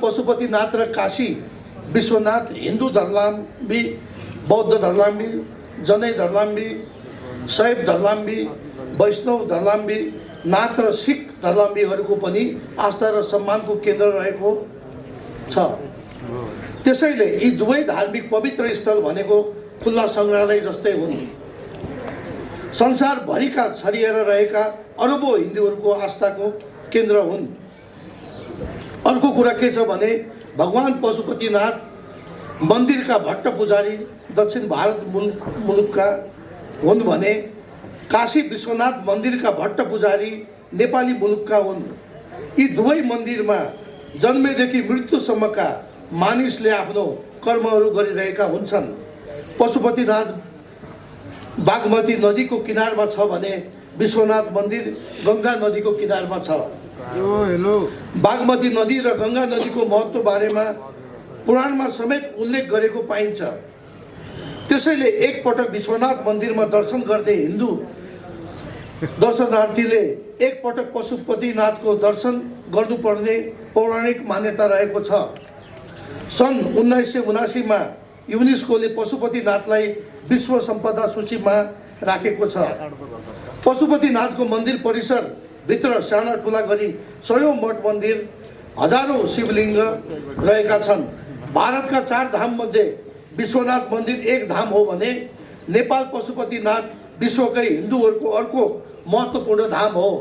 पशुपतिनाथ र काशी विश्वनाथ हिन्दू धर्मावलम्बी, बौद्ध धर्मावलम्बी, जनै धर्मावलम्बी, शैव धर्मावलम्बी, वैष्णव धर्मावलम्बी, नाथ र सिख धर्मावलम्बीहरूको पनि आस्था र सम्मानको केन्द्र रहेको छ। त्यसैले यी दुवै धार्मिक पवित्र स्थल भनेको खुल्ला सङ्ग्रहालय जस्तै हुन्। संसारभरिका छरिएर रहेका अरबौं हिन्दूहरूको आस्थाको केन्द्र हुन्। अर्को कुरा के छ भने भगवान पशुपतिनाथ मन्दिरका भट्ट पुजारी दक्षिण भारत मुलुकका हुन् भने काशी विश्वनाथ मन्दिरका भट्ट पुजारी नेपाली मुलुकका हुन्। यी दुवै मन्दिरमा जन्मेदेखि मृत्युसम्मका मानिसले आफ्नो कर्महरू गरिरहेका हुन्छन्। पशुपतिनाथ बागमती नदीको किनारमा छ भने विश्वनाथ मन्दिर गङ्गा नदीको किनारमा छ। बागमती नदी र गङ्गा नदीको महत्त्व बारेमा पुराणमा समेत उल्लेख गरेको पाइन्छ। त्यसैले एकपटक विश्वनाथ मन्दिरमा दर्शन गर्ने हिन्दू दर्शनार्थीले एकपटक पशुपतिनाथको दर्शन गर्नुपर्ने पौराणिक मान्यता रहेको छ। सन् 1979 युनेस्कोले पशुपतिनाथलाई विश्व सम्पदा सूचीमा राखेको छ। पशुपतिनाथको मन्दिर परिसर भित्र साना ठुला गरी 100औं मठ मन्दिर, हजारौं शिवलिङ्ग रहेका छन्। भारतका 4 धाम मध्ये विश्वनाथ मन्दिर एक धाम हो भने नेपाल पशुपतिनाथ विश्वकै हिन्दूहरूको अर्को महत्त्वपूर्ण धाम हो।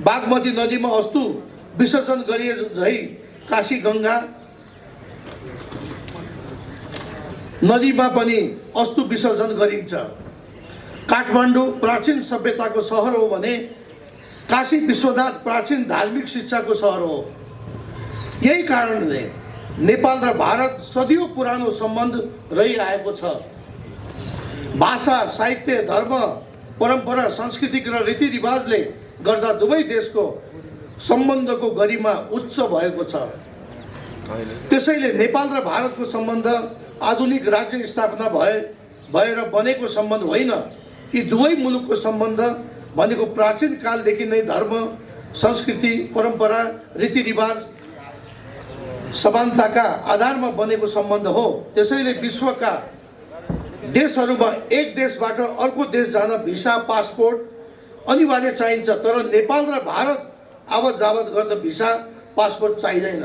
बागमती नदीमा अस्तु विसर्जन गरिए झै काशी गङ्गा नदीमा पनि अस्तु विसर्जन गरिन्छ। काठमाडौँ प्राचीन सभ्यताको सहर हो भने काशी विश्वनाथ प्राचीन धार्मिक शिक्षाको सहर हो। यही कारणले नेपाल र भारत सदियों पुरानो सम्बन्ध रहिआएको छ। भाषा, साहित्य, धर्म, परम्परा, सांस्कृतिक र रीतिरिवाजले गर्दा दुवै देशको सम्बन्धको गरिमा उच्च भएको छ। त्यसैले नेपाल र भारतको सम्बन्ध आधुनिक राज्य स्थापना भएर बनेको सम्बन्ध होइन। यी दुवै मुलुकको सम्बन्ध भनेको प्राचीन कालदेखि नै धर्म, संस्कृति, परम्परा, रीतिरिवाज, समानताका आधारमा बनेको सम्बन्ध हो। त्यसैले विश्वका देशहरूमा एक देशबाट अर्को देश जान भिसा, पासपोर्ट अनिवार्य चाहिन्छ। तर नेपाल र भारत आवत जावत गर्न भिसा, पासपोर्ट चाहिँदैन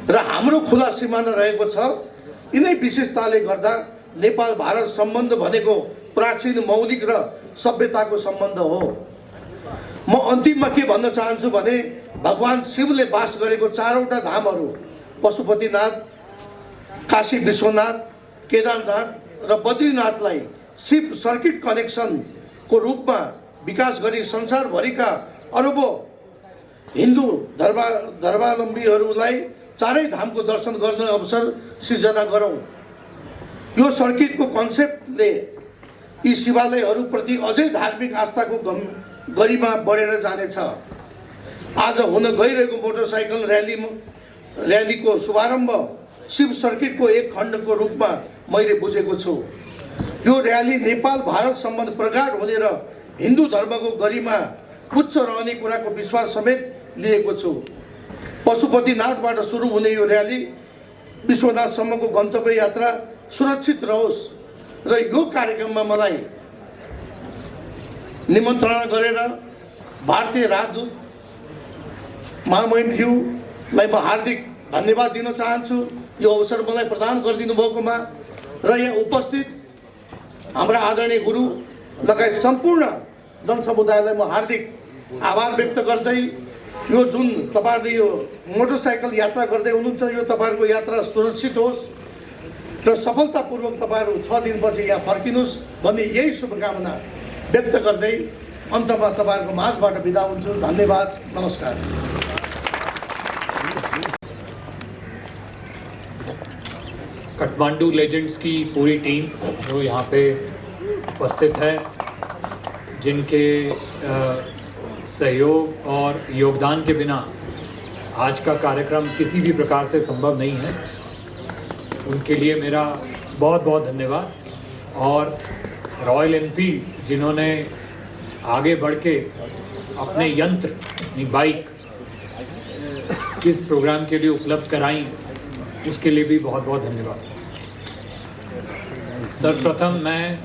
र हाम्रो खुला सिमाना रहेको छ। यिनै विशेषताले गर्दा नेपाल भारत सम्बन्ध भनेको प्राचीन, मौलिक र सभ्यताको सम्बन्ध हो। म अन्तिममा के भन्न चाहन्छु भने भगवान शिवले वास गरेको 4वटा धामहरू पशुपतिनाथ, काशी विश्वनाथ, केदारनाथ र बद्रीनाथलाई शिव सर्किट कनेक्सनको रूपमा विकास गरी संसारभरिका अरबौं हिन्दू धर्मावलम्बीहरूलाई चारै धामको दर्शन गर्ने अवसर सिर्जना गरौँ। यो सर्किटको कन्सेप्टले यी शिवालयहरूप्रति अझै धार्मिक आस्थाको गरिमा बढेर जानेछ। आज हुन गइरहेको मोटरसाइकल र्यालीको शुभारम्भ शिव सर्किटको एक खण्डको रूपमा मैले बुझेको छु। यो र्याली नेपाल भारत सम्बन्ध प्रगाढ हुने र हिन्दू धर्मको गरिमा उच्च रहने कुराको विश्वास समेत लिएको छु। पशुपतिनाथबाट सुरु हुने यो र्याली विश्वनाथसम्मको गन्तव्य यात्रा सुरक्षित रहोस् र यो कार्यक्रममा मलाई निमन्त्रणा गरेर भारतीय राजदूत महामहिमज्यूलाई म हार्दिक धन्यवाद दिन चाहन्छु यो अवसर मलाई प्रदान गरिदिनु भएकोमा र यहाँ उपस्थित हाम्रा आदरणीय गुरु लगायत सम्पूर्ण जनसमुदायलाई म हार्दिक आभार व्यक्त गर्दै यो जुन तपाईहरुले यो मोटरसाइकल यात्रा गर्दै हुनुहुन्छ यो तपाईहरुको यात्रा सुरक्षित होस् र सफलतापूर्वक तपाईहरु 6 दिनपछि यहाँ फर्किनुस् भन्ने यही शुभकामना व्यक्त गर्दै अन्तमा तपाईहरुको माझबाट बिदा हुन्छु। धन्यवाद, नमस्कार। काठमांडू लेजेंड्स की पूरी टीम जो यहाँ पे उपस्थित है, जिनके सहयोग और योगदान के बिना आज का कार्यक्रम किसी भी प्रकार से संभव नहीं है, उनके लिए मेरा बहुत बहुत धन्यवाद। और रॉयल एनफील्ड जिन्होंने आगे बढ़ के अपने यंत्र बाइक इस प्रोग्राम के लिए उपलब्ध कराई, उसके लिए भी बहुत बहुत धन्यवाद। सर्वप्रथम मैं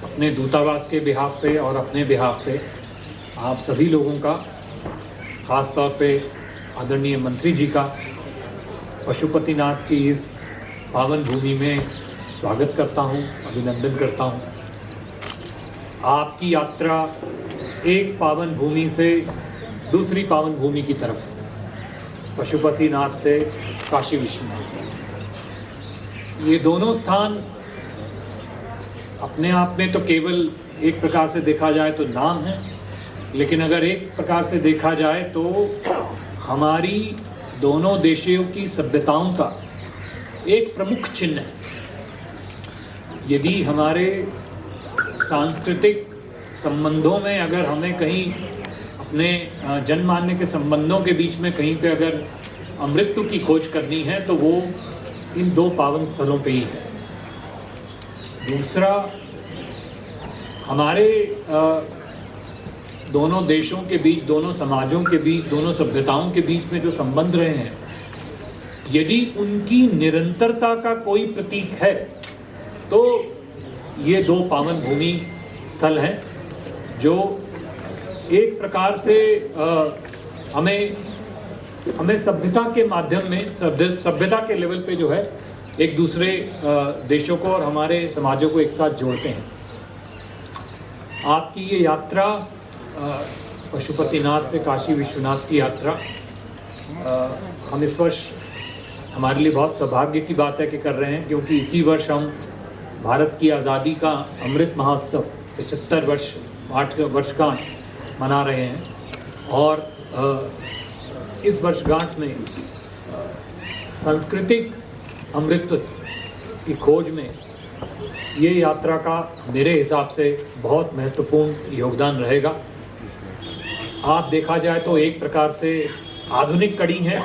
अपने दूतावास के बिहाफ पे और अपने बिहाफ पे आप सभी लोगों का, ख़ास तौर पे आदरणीय मंत्री जी का पशुपतिनाथ की इस पावन भूमि में स्वागत करता हूं, अभिनंदन करता हूं। आपकी यात्रा एक पावन भूमि से दूसरी पावन भूमि की तरफ, पशुपतिनाथ से काशी विश्वनाथ, ये दोनों स्थान अपने आप में तो केवल एक प्रकार से देखा जाए तो नाम है, लेकिन अगर एक प्रकार से देखा जाए तो हमारी दोनों देशों की सभ्यताओं का एक प्रमुख चिन्ह है। यदि हमारे सांस्कृतिक संबंधों में अगर हमें कहीं अपने जनमान्य के संबंधों के बीच में कहीं पे अगर अमृत्यु की खोज करनी है तो वो इन दो पावन स्थलों पे ही है। दूसरा, हमारे दोनों देशों के बीच, दोनों समाजों के बीच, दोनों सभ्यताओं के बीच में जो संबंध रहे हैं, यदि उनकी निरंतरता का कोई प्रतीक है तो ये दो पावन भूमि स्थल हैं, जो एक प्रकार से हमें सभ्यता के माध्यम में, सभ्यता के लेवल पे जो है एक दूसरे देशों को और हमारे समाजों को एक साथ जोड़ते हैं। आपकी ये यात्रा पशुपतिनाथ से काशी विश्वनाथ की यात्रा, हम इस वर्ष, हमारे लिए बहुत सौभाग्य की बात है कि कर रहे हैं, क्योंकि इसी वर्ष हम भारत की आज़ादी का अमृत महोत्सव 75 वर्ष 8 वर्षगांठ मना रहे हैं। और इस वर्षगांठ में सांस्कृतिक अमृत की खोज में ये यात्रा का मेरे हिसाब से बहुत महत्वपूर्ण योगदान रहेगा। आप देखा जाए तो एक प्रकार से आधुनिक कड़ी है।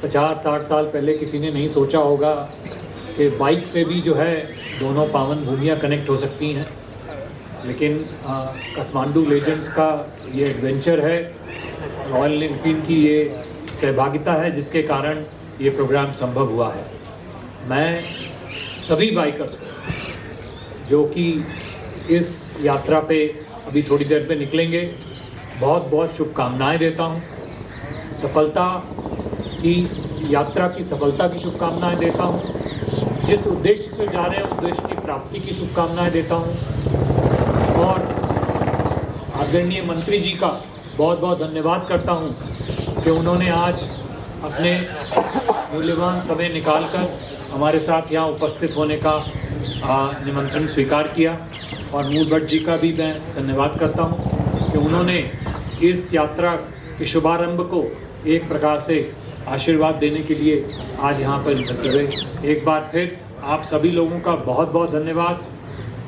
50-60 साल पहले किसी ने नहीं सोचा होगा कि बाइक से भी जो है दोनों पावन भूमियाँ कनेक्ट हो सकती हैं, लेकिन काठमांडू लेजेंड्स का ये एडवेंचर है, रॉयल एनफील्ड की ये सहभागिता है, जिसके कारण ये प्रोग्राम संभव हुआ है। मैं सभी बाइकर्स को जो कि इस यात्रा पे अभी थोड़ी देर में निकलेंगे, बहुत बहुत शुभकामनाएं देता हूँ। सफलता की, यात्रा की सफलता की शुभकामनाएं देता हूँ। जिस उद्देश्य से जा रहे हैं उद्देश्य की प्राप्ति की शुभकामनाएं देता हूँ। और आदरणीय मंत्री जी का बहुत बहुत धन्यवाद करता हूँ कि उन्होंने आज अपने मूल्यवान समय निकालकर हमारे साथ यहाँ उपस्थित होने का निमंत्रण स्वीकार किया। और मूल भट्ट जी का भी मैं धन्यवाद करता हूँ कि उन्होंने इस यात्रा के शुभारंभ को एक प्रकार से आशीर्वाद देने के लिए आज यहाँ पर इकट्ठे हुए। एक बार फिर आप सभी लोगों का बहुत बहुत धन्यवाद,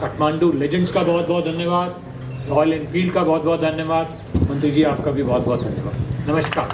काठमांडू लेजेंड्स का बहुत बहुत धन्यवाद, रॉयल एनफील्ड का बहुत बहुत धन्यवाद, मंत्री जी आपका भी बहुत बहुत धन्यवाद। नमस्कार।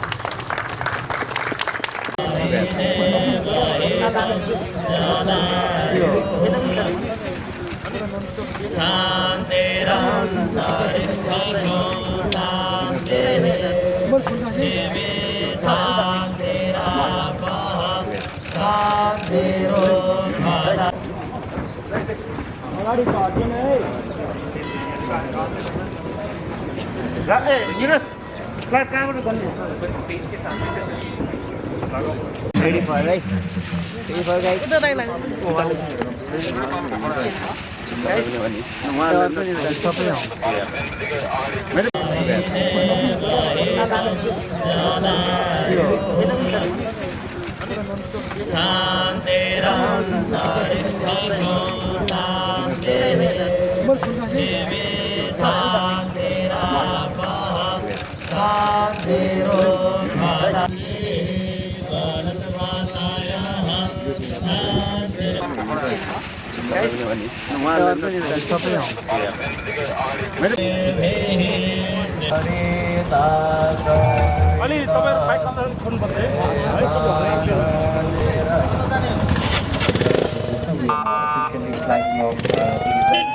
Officially flags off the event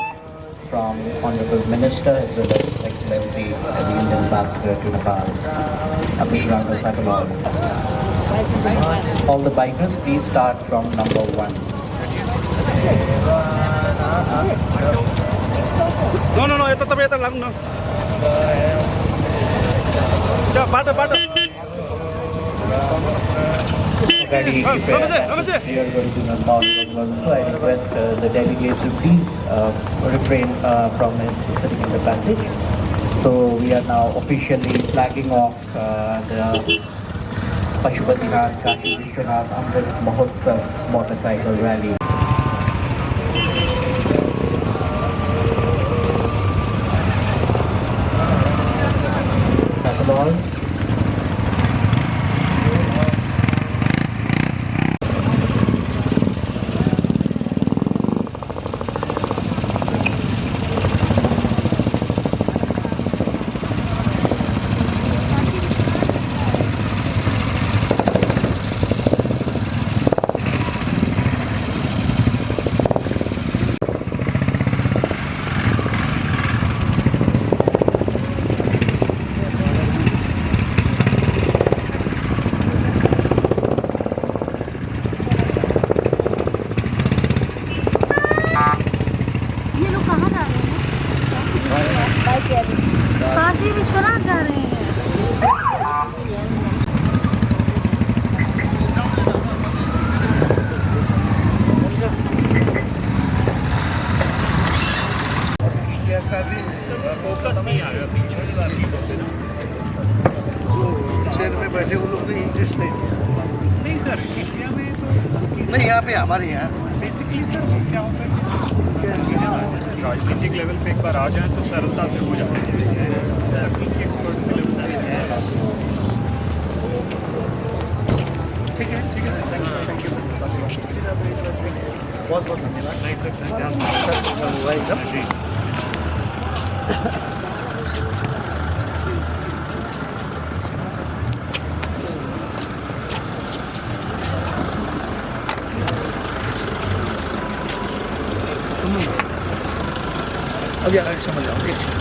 from Honorable Minister as well as the Secretary. Excellency and the Indian Ambassador to Nepal, a big round of applause. All the bikers, please start from number 1. No, ito tabi ito lang no. Ja, bato. Ready, prepare, message. We are going to do a model also. I request the delegates to please refrain from sitting in the passage. So we are now officially flagging off the Pashupatinath Kashi Vishwanath Amrit Mahotsav motorcycle rally. Applause. ये लोग कहाँ जा रहे हैं? काशी विश्वनाथ जा रहे हैं। Focus नहीं आ रहा चेयर में बैठे वो लोग ने इंटरेस्ट नहीं दिया। नहीं सर, इंडिया में तो नहीं, यहाँ पे हमारे यहाँ बेसिकली सर क्या होता है, राजनीतिक लेवल पे एक बार आ जाए तो सरलता से हो जाता है। तकनीकी एक्सपर्ट्स के लेवल ठीक है सर, थैंक यू। बहुत बहुत धन्यवाद। नहीं सर, ध्यान से। सर हुआ एकदम जी। अभी आगे समझ आओ एक सेकंड।